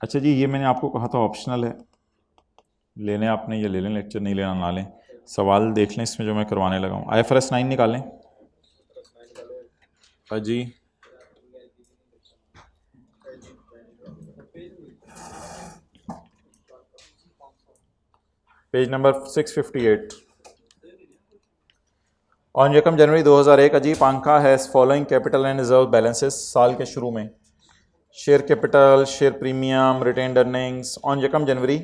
अच्छा जी, ये मैंने आपको कहा था ऑप्शनल है, लेने आपने ये ले लें, लेक्चर नहीं लेना ना लें। सवाल देख लें इसमें जो मैं करवाने लगा हूँ। IFRS 9 निकालें जी। Page number 658। ऑन यकम जनवरी 2001 Ajeeb Pankha has following capital and reserve balances. साल के शुरू में share capital, share premium, retained earnings. On यकम जनवरी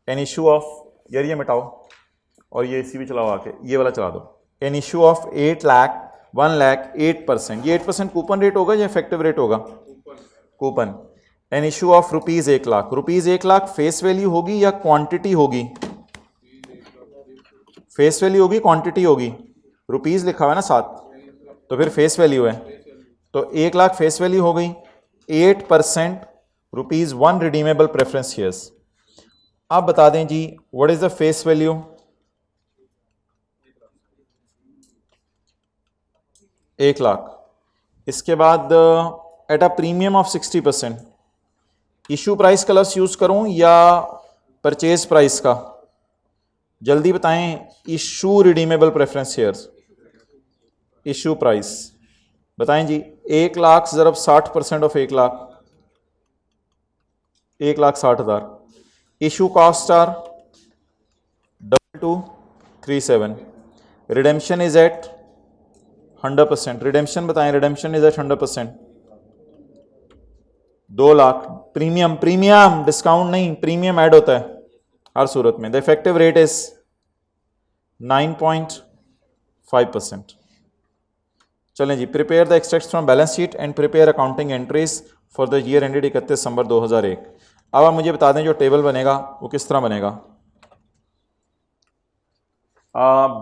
एन इशू ऑफ, यार ये मिटाओ और ये इसी भी चलाओ, आके ये वाला चला दो। An issue of 8 lakh 1 lakh 8%। ये 8% कूपन रेट होगा या इफेक्टिव रेट होगा? Coupon. An issue of rupees 1 lakh. Rupees 1 lakh face value होगी या क्वांटिटी होगी? फेस वैल्यू होगी, क्वांटिटी होगी? रुपीज लिखा हुआ है ना साथ, तो फिर फेस वैल्यू है। तो 1 लाख फेस वैल्यू हो गई। 8% ₹1 रिडीमेबल प्रेफरेंस शेयर्स। आप बता दें जी what is the face value? एक लाख। इसके बाद at a premium of 60%। Issue price का लफ्ज़ यूज करूं या परचेज प्राइस का? जल्दी बताएं। Issue redeemable preference shares, issue price बताएं जी। 1 लाख ज़रब 60% of 1 lakh, 1,60,000। Issue cost are 2237। Redemption is at 100%। Redemption बताएं, redemption is at 100%। 2 lakh. Premium, premium discount नहीं, प्रीमियम ऐड होता है हर सूरत में। The effective rate is 9.5%। चलें जी। Prepare the extracts from balance sheet and prepare accounting entries for the year ended 31 दिसंबर 2001। अब आप मुझे बता दें जो टेबल बनेगा वो किस तरह बनेगा।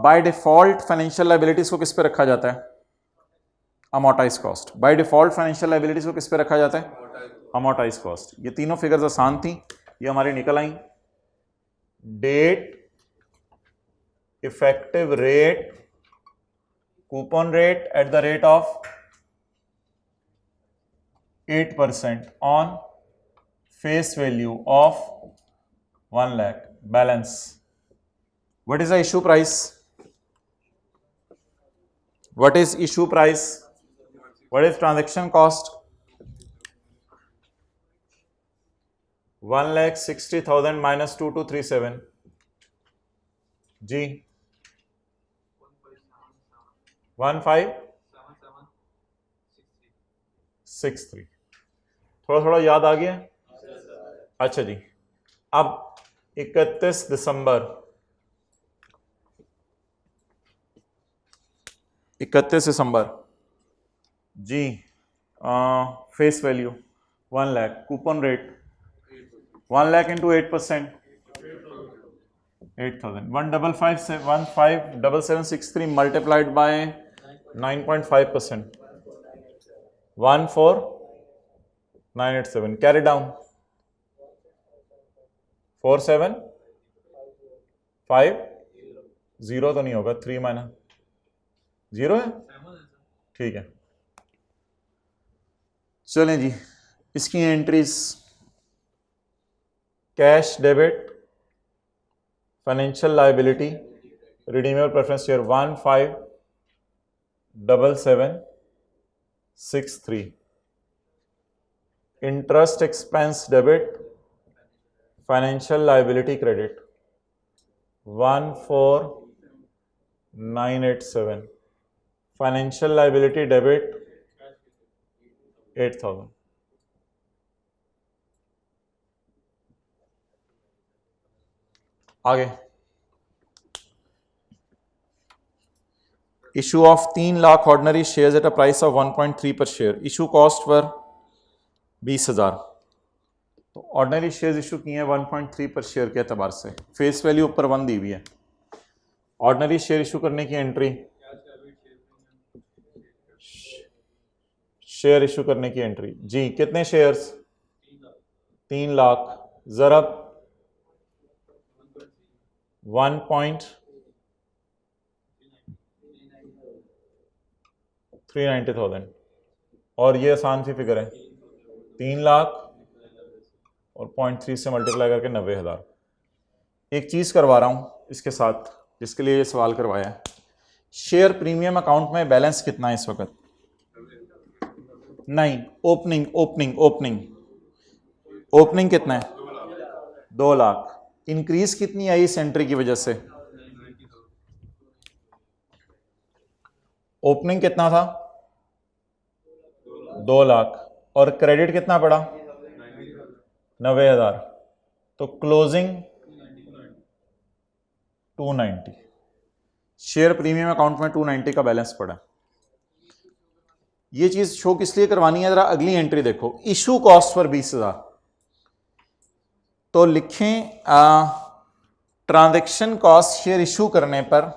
बाय डिफॉल्ट फाइनेंशियल लाइबिलिटीज को किस पे रखा जाता है? Amortise cost. By default financial liabilities को किस पे रखा जाता है? Amortise cost. ये तीनों फिगर्स आसान थी, ये हमारी निकल आई। Debt, effective rate, coupon rate at the rate of 8% on face value of 1 lakh. Balance. What is the issue price? What is issue price? What is transaction cost? 1,60,000 minus 2237 जी 1563। थोड़ा थोड़ा याद आ गया? अच्छा जी। अब 31 दिसंबर 31 दिसंबर जी। Face value 1 lakh, coupon rate 1 lakh into 8%, 8,000। 1,57763 multiplied by 9.5%, 14,987। Carry down 4,750 तो नहीं होगा, 3 माइनस 0 है, ठीक है। चलें जी, इसकी entries. Cash debit, financial liability, redeemable preference share 15,7763। Interest expense debit, financial liability credit 14,987। Financial liability debit 8,000। आगे issue of 3 lakh ordinary shares at a price of 1.3 पर शेयर। Issue cost per 20,000। तो ऑर्डिनरी शेयर्स इशू किए हैं 1.3 पर share के एतबार से। Face value ऊपर 1 दी हुई है। ऑर्डिनरी शेयर इशू करने की एंट्री, शेयर इशू करने की एंट्री जी। कितने शेयर्स? 3 लाख ज़रब 1,390,000। और ये आसान सी फिगर है, 3 लाख और 0.3 से मल्टीप्लाई करके 90,000। एक चीज़ करवा रहा हूँ इसके साथ, जिसके लिए ये सवाल करवाया है। शेयर प्रीमियम अकाउंट में बैलेंस कितना है इस वक्त? नहीं, ओपनिंग ओपनिंग ओपनिंग ओपनिंग कितना है? 2 लाख। इंक्रीज कितनी आई इस एंट्री की वजह से? ओपनिंग कितना था? 2 लाख। और क्रेडिट कितना पड़ा? 90,000। तो क्लोजिंग 290। शेयर प्रीमियम अकाउंट में 290 का बैलेंस पड़ा। ये चीज शो किस लिए करवानी है? जरा अगली एंट्री देखो, इशू कॉस्ट फॉर 20,000। तो लिखें ट्रांजैक्शन कॉस्ट शेयर इशू करने पर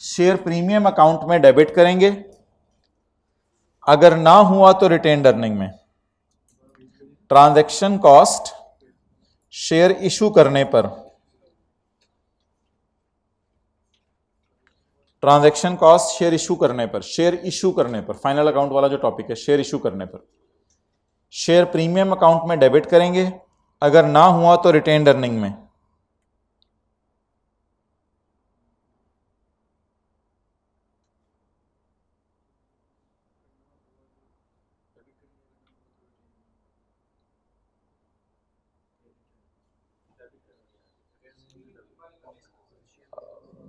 शेयर प्रीमियम अकाउंट में डेबिट करेंगे, अगर ना हुआ तो रिटेन्ड अर्निंग में। ट्रांजैक्शन कॉस्ट शेयर इशू करने पर, ट्रांजैक्शन कॉस्ट शेयर इशू करने पर, शेयर इशू करने पर, फाइनल अकाउंट वाला जो टॉपिक है, शेयर इशू करने पर शेयर प्रीमियम अकाउंट में डेबिट करेंगे, अगर ना हुआ तो रिटेन्ड अर्निंग में।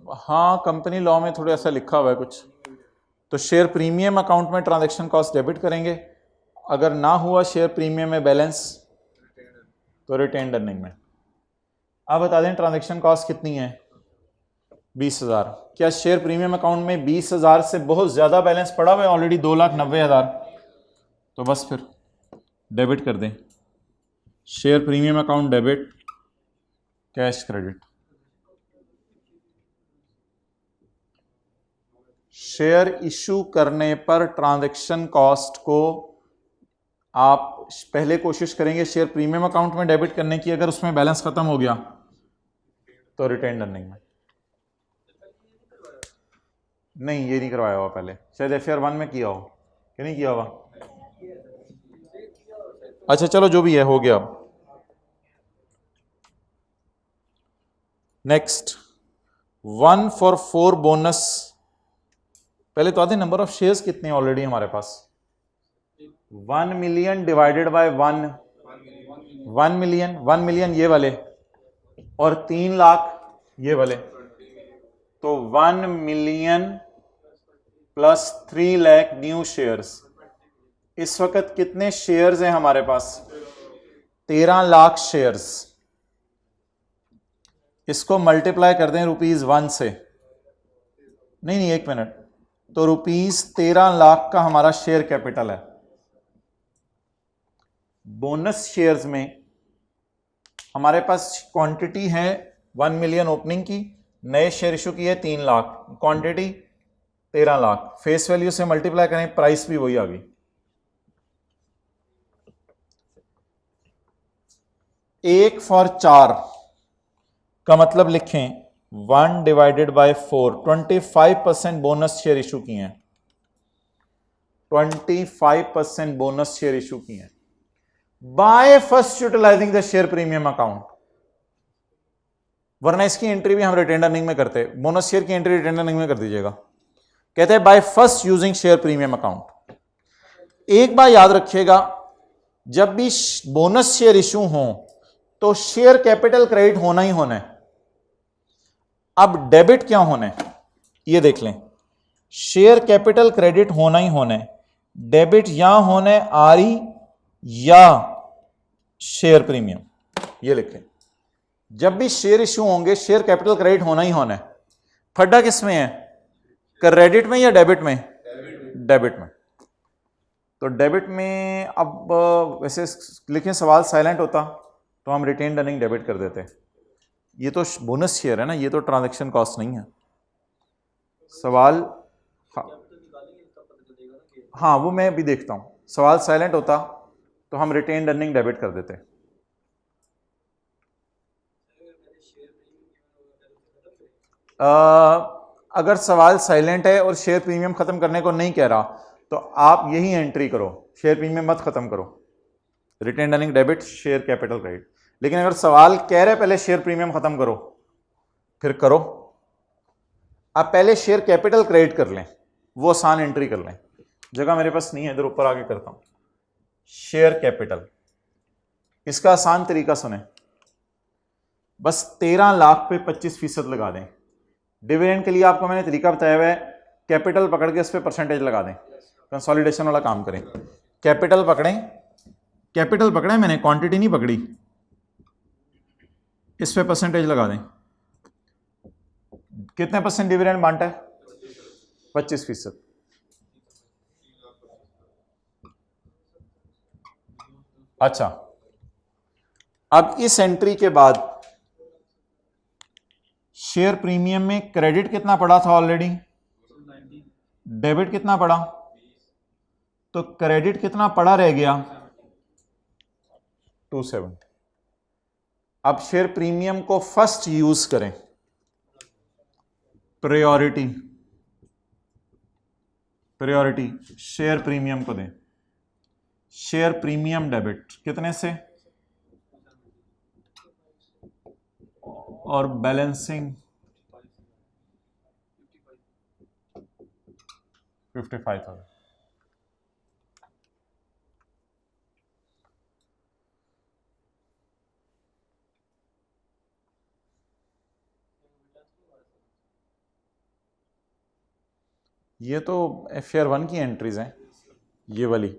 हाँ, कंपनी लॉ में थोड़ा ऐसा लिखा हुआ है कुछ। तो शेयर प्रीमियम अकाउंट में ट्रांजैक्शन कॉस्ट डेबिट करेंगे, अगर ना हुआ शेयर प्रीमियम में बैलेंस तो रिटेन्ड अर्निंग में। अब बता दें ट्रांजैक्शन कॉस्ट कितनी है? 20,000। क्या शेयर प्रीमियम अकाउंट में 20,000 से बहुत ज्यादा बैलेंस पड़ा हुआ है ऑलरेडी? 2,90,000। तो बस फिर डेबिट कर दें। Share premium account debit, cash credit. Share issue करने पर ट्रांजैक्शन कॉस्ट को आप पहले कोशिश करेंगे शेयर प्रीमियम अकाउंट में डेबिट करने की, अगर उसमें बैलेंस खत्म हो गया तो रिटेन्ड अर्निंग में। नहीं, ये नहीं करवाया हुआ पहले, शायद FR 1 में किया हो कि नहीं किया हुआ। अच्छा चलो, जो भी है हो गया। Next 1 for 4 bonus. पहले तो आते नंबर ऑफ शेयर्स कितने ऑलरेडी हमारे पास? 1 million divided by 1 million, 1 million ये वाले, और 3 लाख ये वाले। तो 1 million plus 3 lakh new shares. इस वक्त कितने शेयर्स हैं हमारे पास? 13 लाख शेयर्स। इसको मल्टीप्लाई कर दें ₹1 से। नहीं, एक मिनट। तो ₹13 लाख का हमारा शेयर कैपिटल है। बोनस शेयर्स में हमारे पास क्वांटिटी है 1 मिलियन ओपनिंग की, नए शेयर इशू किए 3 lakh, quantity 13 lakh. Face value से मल्टीप्लाई करें, प्राइस भी वही आ गई। 1 for 4 का मतलब लिखें 1 divided by 4। 25% bonus share issue किए हैं, 25% बोनस शेयर इशू किए हैं by first utilising the share premium account. वरना इसकी एंट्री भी हम रिटेन्ड अर्निंग में करते, बोनस शेयर की एंट्री रिटेन्ड अर्निंग में कर दीजिएगा। कहते हैं by first using share premium account. एक बात याद रखिएगा, जब भी बोनस शेयर इशू हो तो शेयर कैपिटल क्रेडिट होना ही होना है। अब डेबिट क्या होना है ये देख लें। शेयर कैपिटल क्रेडिट होना ही होना है। डेबिट या होना है RE या शेयर प्रीमियम, ये लिख लें। जब भी शेयर इशू होंगे शेयर कैपिटल क्रेडिट होना ही होना है। फड्डा किस में है? क्रेडिट में या डेबिट में? डेबिट में। तो डेबिट में अब वैसे लिखें सवाल साइलेंट होता तो हम रिटेन्ड अर्निंग डेबिट कर देते। ये तो बोनस शेयर है ना, ये तो ट्रांजैक्शन कॉस्ट नहीं है। सवाल हाँ वो मैं भी देखता हूं। सवाल साइलेंट होता तो हम रिटेन्ड अर्निंग डेबिट कर देते। अगर सवाल साइलेंट है और शेयर प्रीमियम खत्म करने को नहीं कह रहा तो आप यही एंट्री करो, शेयर प्रीमियम मत खत्म करो, retained earning debit share capital credit. लेकिन अगर सवाल कह रहे पहले शेयर प्रीमियम खत्म करो, फिर करो। आप पहले शेयर कैपिटल क्रेडिट कर लें, वो आसान एंट्री कर लें। जगह मेरे पास नहीं है, इधर ऊपर आके करता हूं। शेयर कैपिटल, इसका आसान तरीका सुने, बस 13 लाख पे 25% लगा दें। डिविडेंड के लिए आपको मैंने तरीका बताया हुआ है, कैपिटल पकड़ के उस पर परसेंटेज लगा दें, कंसोलिडेशन वाला काम करें। कैपिटल पकड़ें, कैपिटल पकड़े मैंने, क्वांटिटी नहीं पकड़ी, इस पे परसेंटेज लगा दें। कितने परसेंट डिविडेंड बांटा है? 25%। अच्छा, अब इस एंट्री के बाद शेयर प्रीमियम में क्रेडिट कितना पड़ा था ऑलरेडी, डेबिट कितना पड़ा, तो क्रेडिट कितना पड़ा रह गया, 270। अब शेयर प्रीमियम को फर्स्ट यूज करें, प्रायोरिटी, प्रायोरिटी शेयर प्रीमियम को दें। शेयर प्रीमियम डेबिट कितने से, और बैलेंसिंग 55,000। ये तो FR 1 की एंट्रीज हैं, ये वाली,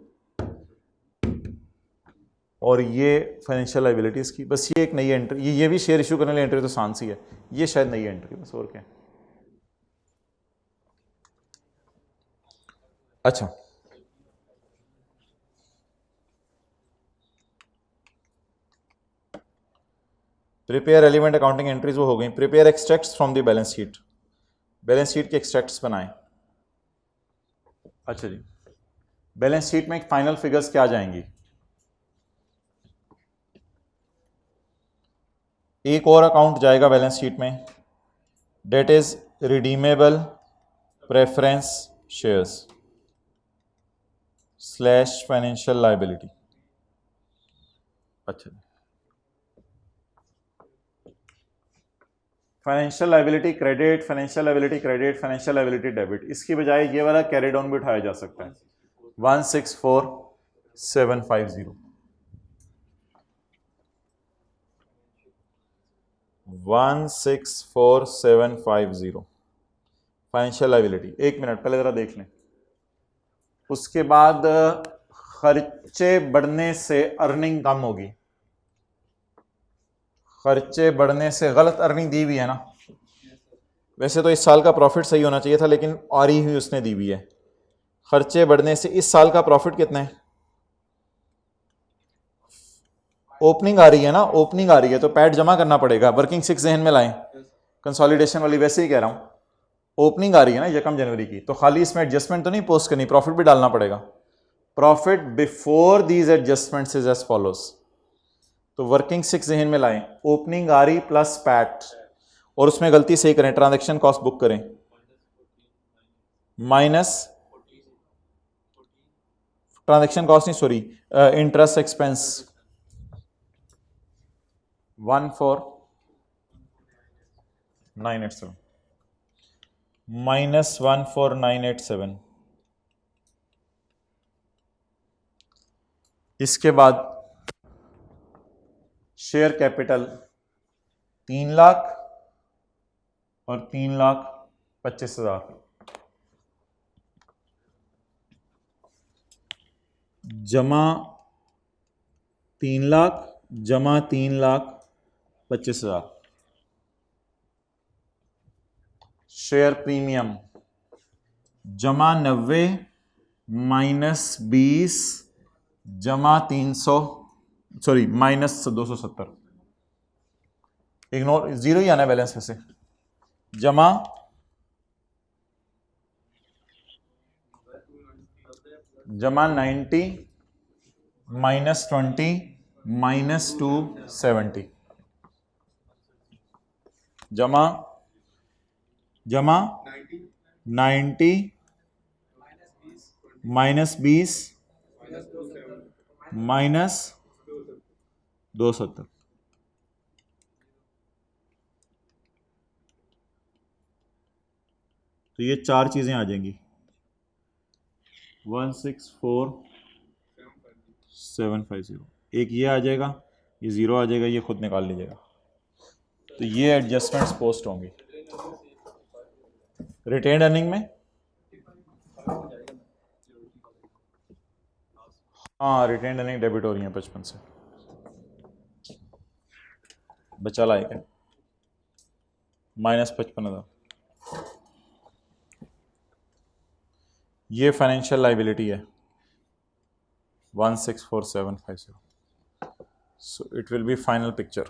और ये फाइनेंशियल लायबिलिटीज की। बस ये एक नई एंट्री, ये भी शेयर इशू करने वाली एंट्री तो आसान सी है, ये शायद नई एंट्री बस, और क्या। अच्छा, प्रिपेयर एलिमेंट अकाउंटिंग एंट्रीज वो हो गई। Prepare extracts from the balance sheet, balance sheet के एक्सट्रैक्ट्स बनाएं। अच्छा जी, बैलेंस शीट में फाइनल फिगर्स क्या जाएंगी? एक और अकाउंट जाएगा बैलेंस शीट में, debt is redeemable preference shares / financial liability. अच्छा, financial liability credit, financial liability credit, financial liability debit. इसकी बजाय ये वाला कैरी डाउन भी उठाया जा सकता है, 164750। 164750 फाइनेंशियल लायबिलिटी। एक मिनट पहले जरा देख लें। उसके बाद खर्चे बढ़ने से अर्निंग कम होगी, खर्चे बढ़ने से, गलत अर्निंग दी हुई है ना, वैसे तो इस साल का प्रॉफिट सही होना चाहिए था, लेकिन आ रही हुई उसने दी हुई है। खर्चे बढ़ने से इस साल का प्रॉफिट कितना है? ओपनिंग आ रही है ना, ओपनिंग आ रही है तो पैट जमा करना पड़ेगा। वर्किंग 6 जहन में लाएं, कंसोलिडेशन वाली वैसे ही कह रहा हूं, ओपनिंग आ रही है ना 1 जनवरी की, तो खाली इसमें एडजस्टमेंट तो नहीं पोस्ट करनी, प्रॉफिट भी डालना पड़ेगा। Profit before these adjustments is as follows. तो वर्किंग 6 जहन में लाएं, ओपनिंग आ रही प्लस पैट, और उसमें गलती सही करें, ट्रांजैक्शन कॉस्ट बुक करें माइनस, ट्रांजैक्शन कॉस्ट नहीं सॉरी, इंटरेस्ट एक्सपेंस 14987 माइनस 14987। इसके बाद शेयर कैपिटल 3 लाख और 3,25,000, जमा 3 लाख जमा 3,25,000। शेयर प्रीमियम जमा 90 माइनस 20 जमा 300, सॉरी माइनस 270, इग्नोर, जीरो ही आना है बैलेंस में से, जमा जमा 90 माइनस 20 माइनस 270, जमा 90 माइनस 20 माइनस 270। तो ये चार चीज़ें आ जाएंगी 164,750, एक ये आ जाएगा, ये ज़ीरो आ जाएगा, ये खुद निकाल लीजिएगा। तो ये एडजस्टमेंट्स पोस्ट होंगी रिटेन अर्निंग में। हाँ, रिटेन अर्निंग डेबिट हो रही है 55 से, बचा लायक है -55,000। ये फाइनेंशियल लाइबिलिटी है 164,750। So it will be final picture.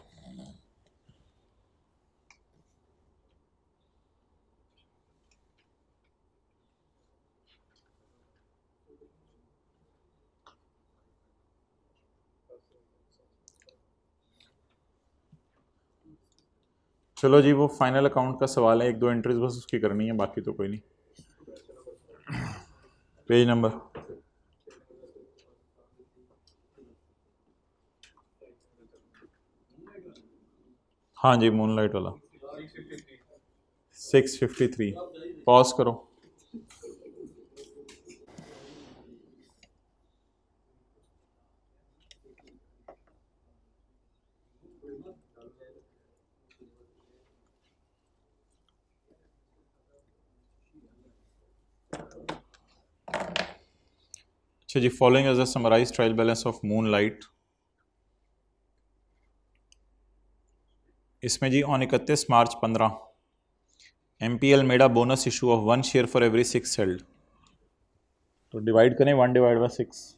चलो जी, वो फाइनल अकाउंट का सवाल है, एक दो एंट्रीज बस उसकी करनी है, बाकी तो कोई नहीं। पेज नंबर, हाँ जी, मूनलाइट वाला 653। पॉज करो। अच्छा जी, following as a summarise trial balance of Moonlight. इसमें जी on 31 March 15 MPL made a bonus issue of 1 share for every 6 held. तो डिवाइड करें 1/6,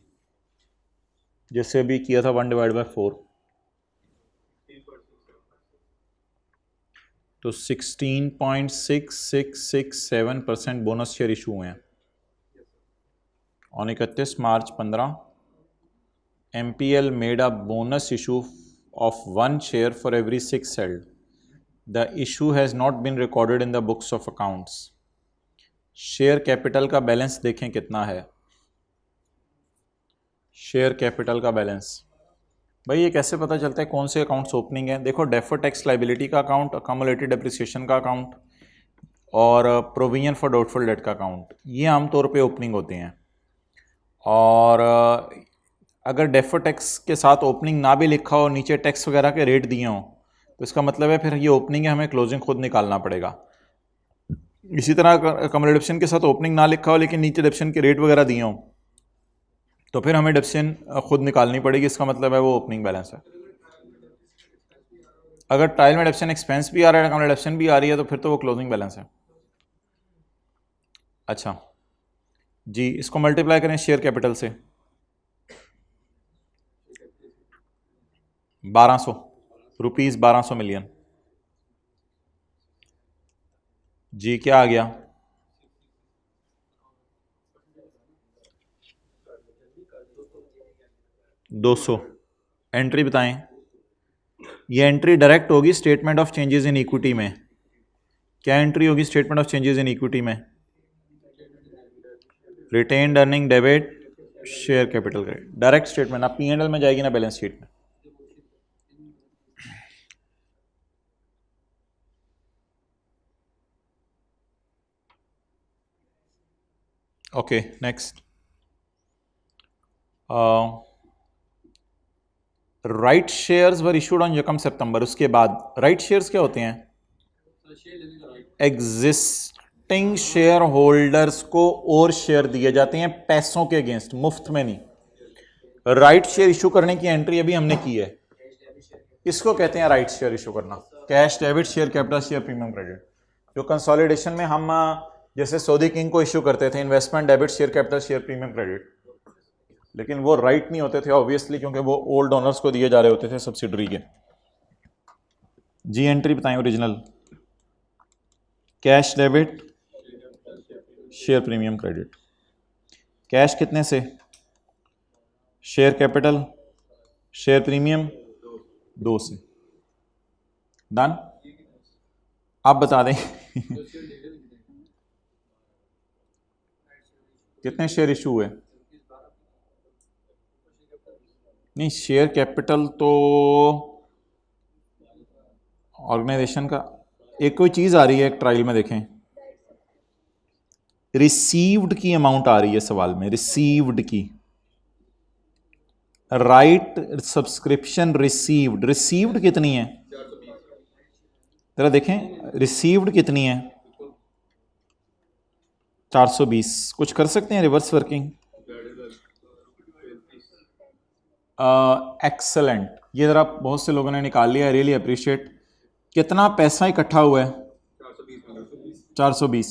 जैसे अभी किया था 1/4, तो 16.6667% बोनस शेयर इशू हुए हैं on 31 March 15। MPL made a bonus issue of 1 share for every 6 held. The issue has not been recorded in the books of accounts. Share capital का बैलेंस देखें कितना है। शेयर कैपिटल का balance, भाई ये कैसे पता चलता है कौन से अकाउंट्स ओपनिंग है? देखो, डेफर्ड टैक्स लाइबिलिटी का अकाउंट, अकम्युलेटेड डेप्रिसिएशन का अकाउंट और प्रोविजन फॉर डाउटफुल डेट का अकाउंट, ये आमतौर पे ओपनिंग होते हैं। और अगर डेफर्ड टैक्स के साथ ओपनिंग ना भी लिखा हो, नीचे टैक्स वगैरह के रेट दिए हों, तो इसका मतलब है फिर ये ओपनिंग है, हमें क्लोजिंग खुद निकालना पड़ेगा। इसी तरह कमर डिप्शन के साथ ओपनिंग ना लिखा हो लेकिन नीचे डिप्शन के रेट वगैरह दिए हों, तो फिर हमें डिप्शन खुद निकालनी पड़ेगी, इसका मतलब है वो ओपनिंग बैलेंस है। अगर ट्रायल में डिप्शन एक्सपेंस भी आ रहा है, कमर डिप्शन भी आ रही है, तो फिर तो वो क्लोजिंग बैलेंस है। अच्छा जी, इसको मल्टीप्लाई करें शेयर कैपिटल से, 1200 रुपीज़, 1200 मिलियन जी। क्या आ गया? 200। एंट्री बताएं। ये एंट्री डायरेक्ट होगी statement of changes in equity में। क्या एंट्री होगी statement of changes in equity में? Retained earning debit share capital credit, direct statement, ना P&L में जाएगी ना बैलेंस शीट में। Okay, next. Right shares were issued on यकम सितंबर। उसके बाद राइट शेयर्स क्या होते हैं? एग्जिस्टिंग शेयर होल्डर्स को और शेयर दिए जाते हैं पैसों के अगेंस्ट, मुफ्त में नहीं। राइट शेयर इशू करने की एंट्री अभी हमने की है, इसको कहते हैं राइट शेयर इशू करना। Cash debit share capital share premium credit, जो कंसोलिडेशन में हम जैसे सऊदी किंग को इशू करते थे, investment debit share capital share premium credit, लेकिन वो राइट नहीं होते थे ऑब्वियसली, क्योंकि वो ओल्ड ओनर्स को दिए जा रहे होते थे सब्सिडरी के। जी एंट्री बताएं original. Cash debit share premium credit. Cash कितने से? शेयर कैपिटल शेयर प्रीमियम 2 से। डन। आप बता दें कितने शेयर इशू हुए? नहीं, शेयर कैपिटल तो ऑर्गेनाइजेशन का, एक कोई चीज़ आ रही है एक ट्रायल में, देखें रिसीव्ड की अमाउंट आ रही है सवाल में, रिसीव्ड की। राइट सब्सक्रिप्शन रिसीव्ड, रिसीव्ड कितनी है जरा देखें, रिसीव्ड कितनी है 420। कुछ कर सकते हैं रिवर्स वर्किंग? एक्सेलेंट, ये जरा बहुत से लोगों ने निकाल लिया, रियली अप्रिशिएट। कितना पैसा इकट्ठा हुआ है? 420।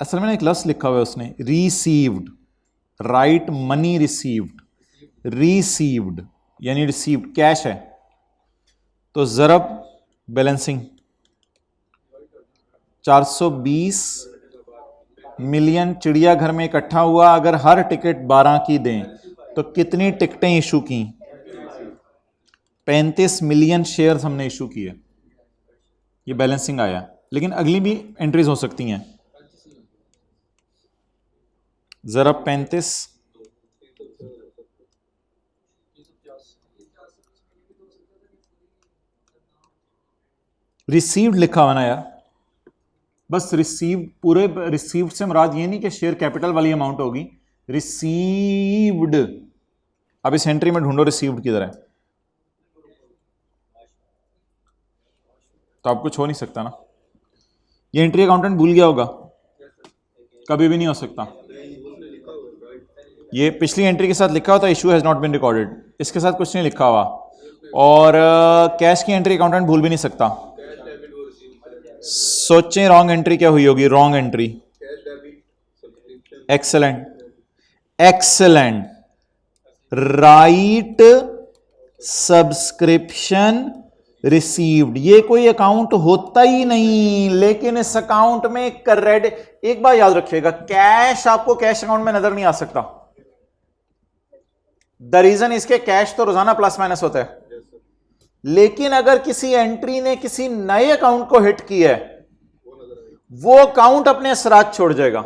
असल में एक लफ्ज़ लिखा हुआ है उसने, received, right money received, received यानी रिसीव्ड कैश है। तो ज़रब बैलेंसिंग 420 मिलियन चिड़ियाघर में इकट्ठा हुआ। अगर हर टिकट 12 की दें तो कितनी टिकटें इशू की? 35 मिलियन शेयर्स हमने इशू किए। ये बैलेंसिंग आया, लेकिन अगली भी एंट्रीज हो सकती हैं। जरा 35 रिसीव्ड लिखा हुआ ना यार, बस रिसीव्ड, पूरे रिसीव्ड से मुराद ये नहीं कि शेयर कैपिटल वाली अमाउंट होगी, रिसीव्ड। अब इस एंट्री में ढूंढो रिसीव्ड किधर है, तो अब कुछ हो नहीं सकता ना। ये एंट्री अकाउंटेंट भूल गया होगा, कभी भी नहीं हो सकता। ये पिछली एंट्री के साथ लिखा होता issue has not been recorded, इसके साथ कुछ नहीं लिखा हुआ। और कैश की एंट्री अकाउंटेंट भूल भी नहीं सकता। सोचें रॉन्ग एंट्री क्या हुई होगी? Wrong entry, excellent, excellent, right subscription received. ये कोई अकाउंट होता ही नहीं, लेकिन इस अकाउंट में क्रेडिट, एक बार याद रखिएगा, कैश आपको कैश अकाउंट में नजर नहीं आ सकता। द रीजन इसके कैश तो रोजाना प्लस माइनस होता है, लेकिन अगर किसी एंट्री ने किसी नए अकाउंट को हिट किया है, वो अकाउंट अपने असरात छोड़ जाएगा।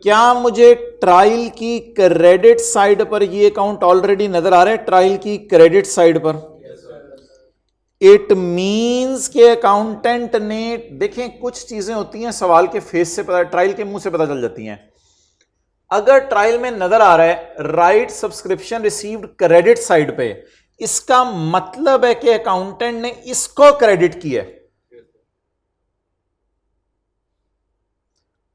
क्या मुझे ट्रायल की क्रेडिट साइड पर ये अकाउंट ऑलरेडी नजर आ रहा है? ट्रायल की क्रेडिट साइड पर इट मींस के अकाउंटेंट ने, देखें कुछ चीजें होती हैं सवाल के फेस से पता, ट्रायल के मुंह से पता चल जाती हैं। अगर ट्रायल में नजर आ रहा है right subscription received credit side पे, इसका मतलब है कि अकाउंटेंट ने इसको क्रेडिट किया है।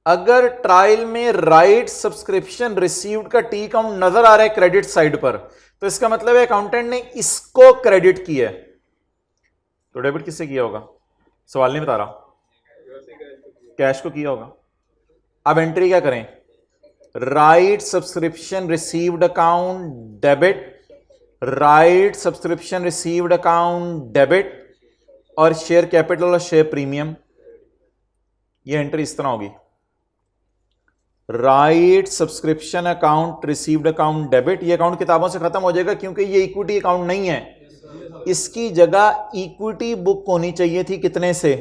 अगर ट्रायल में राइट सब्सक्रिप्शन रिसीव्ड का टी काउंट नजर आ रहा है क्रेडिट साइड पर, तो इसका मतलब है अकाउंटेंट ने इसको क्रेडिट किया है। तो डेबिट किससे किया होगा? सवाल नहीं बता रहा, कैश को किया होगा। अब एंट्री क्या करें? Right subscription received account debit, right subscription received account debit, और शेयर कैपिटल और शेयर प्रीमियम। ये एंट्री इस तरह होगी, right subscription account received account debit. ये अकाउंट किताबों से खत्म हो जाएगा क्योंकि ये इक्विटी अकाउंट नहीं है, इसकी जगह इक्विटी बुक होनी चाहिए थी। कितने से?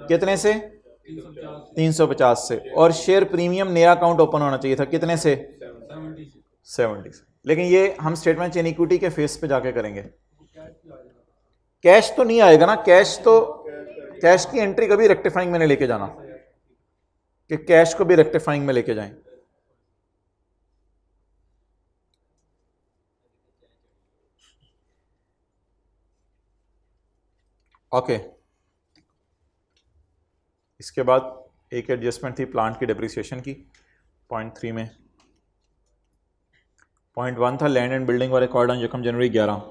कितने से? 350 से। और शेयर प्रीमियम नया अकाउंट ओपन होना चाहिए था, कितने से? 70 से। लेकिन ये हम स्टेटमेंट चेन इक्विटी के फेस पे जाके करेंगे। कैश तो नहीं आएगा ना, कैश तो, कैश की एंट्री कभी रेक्टिफाइंग में नहीं लेके जाना कि कैश को भी रेक्टिफाइंग में लेके जाएं। ओके, इसके बाद एक एडजस्टमेंट थी प्लांट की डेप्रिसिएशन की, पॉइंट 3 में। पॉइंट 1 था land and building were record on यकम जनवरी 11।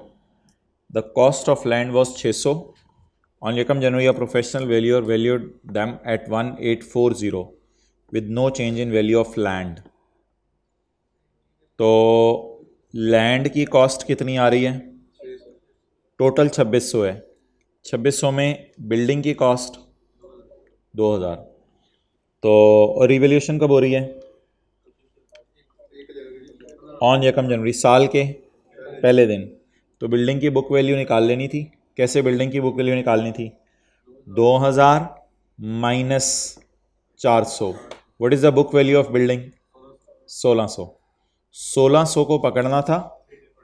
The cost of land was 600 on यकम जनवरी। A professional valuer valued them at 1840 with no change in value of land. तो लैंड की कॉस्ट कितनी आ रही है? टोटल 2600 है। 2600 में बिल्डिंग की कॉस्ट 2000। तो रिवैल्यूएशन कब हो रही है? ऑन यकम जनवरी, साल के पहले दिन। तो बिल्डिंग की बुक वैल्यू निकाल लेनी थी। कैसे बिल्डिंग की बुक वैल्यू निकालनी थी? 2000 minus 400। What is the book value of building? 1600। 1600 को पकड़ना था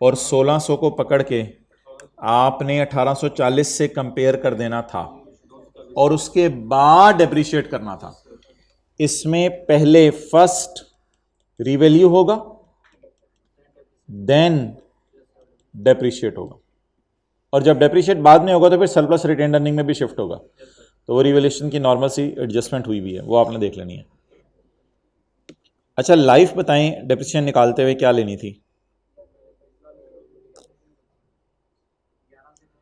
और 1600 को पकड़ के आपने 1840 से कंपेयर कर देना था। और उसके बाद डेप्रिशिएट करना था। इसमें पहले फर्स्ट रीवैल्यू होगा, देन डेप्रिशिएट होगा, और जब डेप्रिशिएट बाद में होगा तो फिर सरप्लस रिटेन्ड अर्निंग में भी शिफ्ट होगा। तो वो रिवैल्यूएशन की नॉर्मल सी एडजस्टमेंट हुई भी है, वो आपने देख लेनी है। अच्छा, लाइफ बताएं डेप्रिसिएशन निकालते हुए क्या लेनी थी।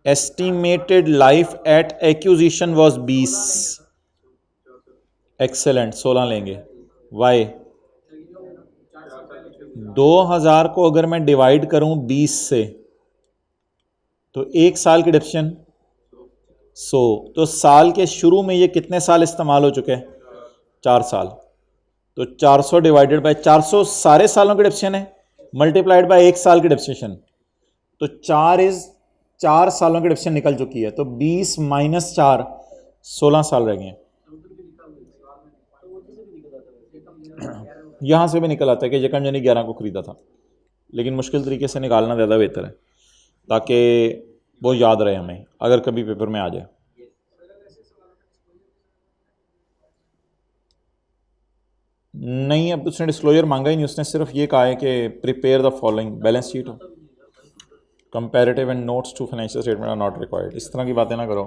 Estimated life at acquisition was 20। Excellent, 16 लेंगे। वाई 2000 को अगर मैं डिवाइड करूं 20 से तो एक साल की डेप्रिसिएशन 100। तो साल के शुरू में ये कितने साल इस्तेमाल हो चुके हैं? 4 साल। तो 400 डिवाइडेड बाय 400 सारे सालों की डेप्रिसिएशन है, मल्टीप्लाइड बाय एक साल की डेप्रिसिएशन। तो 4 सालों की डेप्रिसिएशन निकल चुकी है। तो 20 माइनस 4 16 साल रह गए हैं। यहां से भी निकल आता है कि यकम यानी 11 को खरीदा था, लेकिन मुश्किल तरीके से निकालना ज़्यादा बेहतर है ताकि वो याद रहे हमें अगर कभी पेपर में आ जाए। नहीं, अब उसने डिस्क्लोजर मांगा ही नहीं, उसने सिर्फ ये कहा है कि prepare the following balance sheet हो, comparative and notes to financial statement are not required. इस तरह की बातें ना करो।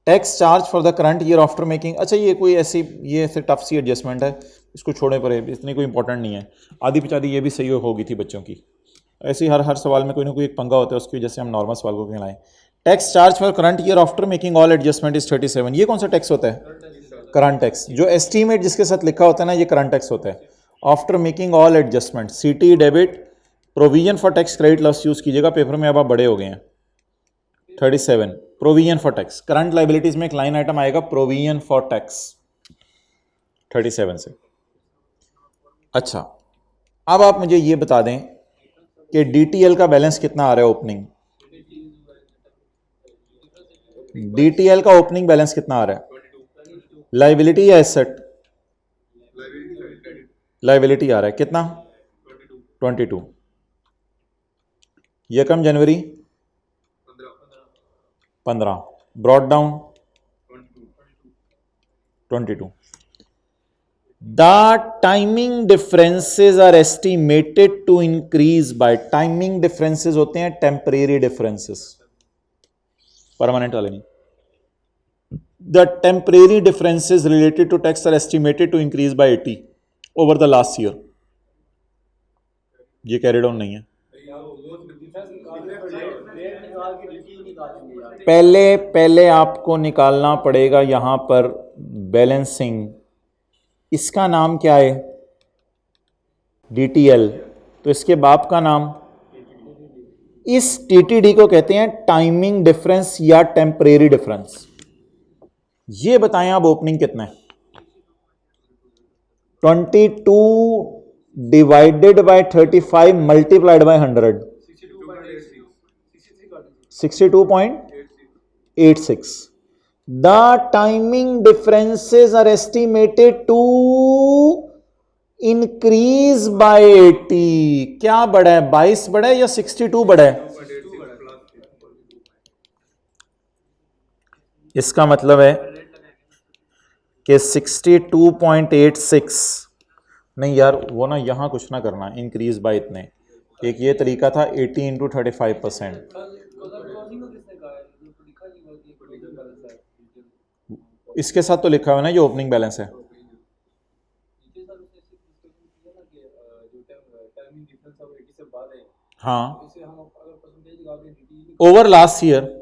Tax charge for the current year after making. अच्छा, ये कोई ऐसे टफ सी एडजस्टमेंट है, इसको छोड़े पड़े, इतनी कोई इंपॉर्टेंट नहीं है। आधी पिछादी ये भी सही होगी थी बच्चों की। ऐसे ही हर सवाल में कोई ना कोई एक पंगा होता है, उसकी वजह से हम नॉर्मल सवाल को कहलाएं। Tax charge for current year after making all adjustment is 37। ये कौन सा टैक्स होता है? Current tax. जो एस्टीमेट जिसके साथ लिखा होता है ना, ये करंट टैक्स होता है। आफ्टर मेकिंग ऑल एडजस्टमेंट, सीटी debit, provision for tax credit loss use कीजिएगा, पेपर में अब आप बड़े हो गए हैं। 37 provision for tax, current liabilities में एक लाइन आइटम आएगा प्रोविजन फॉर टैक्स 37 से। अच्छा, अब आप मुझे ये बता दें कि डीटीएल का बैलेंस कितना आ रहा है ओपनिंग। डीटीएल का ओपनिंग बैलेंस कितना आ रहा है? लाइबिलिटी या एसेट? लाइबिलिटी आ रहा है कितना? 22। यकम जनवरी 15, broad down 22। The timing differences are estimated to increase by. Timing differences होते हैं टेम्परेरी डिफरेंसेस, परमानेंट वाले नहीं। The temporary differences related to tax are estimated to increase by 80 over the last year. ये carried on नहीं है। पहले आपको निकालना पड़ेगा यहां पर बैलेंसिंग। इसका नाम क्या है? DTL। तो इसके बाप का नाम, इस TTD को कहते हैं टाइमिंग डिफरेंस या टेम्परेरी डिफरेंस। ये बताएं आप ओपनिंग कितना है? 22 divided by 35 multiplied by 100, 62.86। The timing differences are estimated to increase by 80। क्या बढ़ा है? 22 बढ़ा है या 62 बढ़ा है? इसका मतलब है कि 62.86 नहीं यार, वो ना यहां कुछ ना करना, इंक्रीज बाय इतने। एक ये तरीका था 80 इंटू 35%। इसके साथ तो लिखा हुआ है ना जो ओपनिंग बैलेंस है। हाँ, ओवर लास्ट ईयर।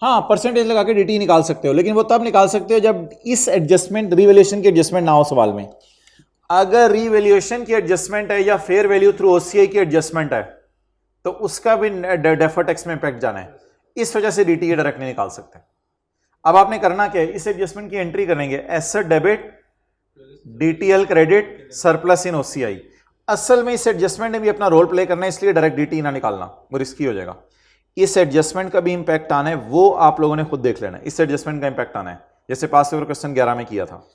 हाँ, परसेंटेज लगा के डीटी निकाल सकते हो, लेकिन वो तब निकाल सकते हो जब इस एडजस्टमेंट रिवैल्यूएशन की एडजस्टमेंट ना हो सवाल में। अगर रिवैल्यूएशन की एडजस्टमेंट है या फेयर वैल्यू थ्रू ओसीआई की एडजस्टमेंट है तो उसका भी डेफर्ड टैक्स में इंपैक्ट जाना है। इस वजह से डीटी डायरेक्ट नहीं निकाल सकते। अब आपने करना क्या है? इस एडजस्टमेंट की एंट्री करेंगे, asset debit, DTL credit, surplus इन ओसीआई। असल में इस एडजस्टमेंट ने भी अपना रोल प्ले करना है, इसलिए डायरेक्ट डीटी ना निकालना, वो रिस्की हो जाएगा। इस एडजस्टमेंट का भी इंपैक्ट आना है, वो आप लोगों ने खुद देख लेना है। इस एडजस्टमेंट का इंपैक्ट आना है, जैसे पास पेपर क्वेश्चन 11 में किया था।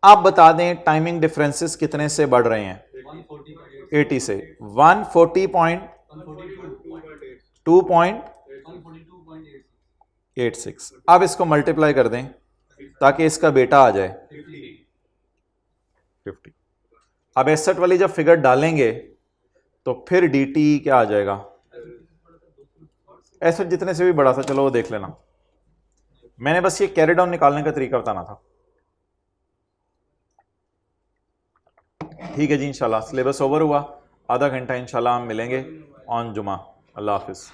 आप बता दें टाइमिंग डिफरेंसेस कितने से बढ़ रहे हैं? 80 से 140.2. 86। अब इसको मल्टीप्लाई कर दें ताकि इसका बेटा आ जाए 50। अब एसेट वाली जब फिगर डालेंगे तो फिर dt क्या आ जाएगा, एसेट जितने से भी बड़ा था, चलो वो देख लेना, मैंने बस ये कैरी डाउन निकालने का तरीका बताना था। ठीक है जी, इंशाल्लाह सिलेबस ओवर हुआ, आधा घंटा इंशाल्लाह हम मिलेंगे ऑन जुमा। अल्लाह हाफिज।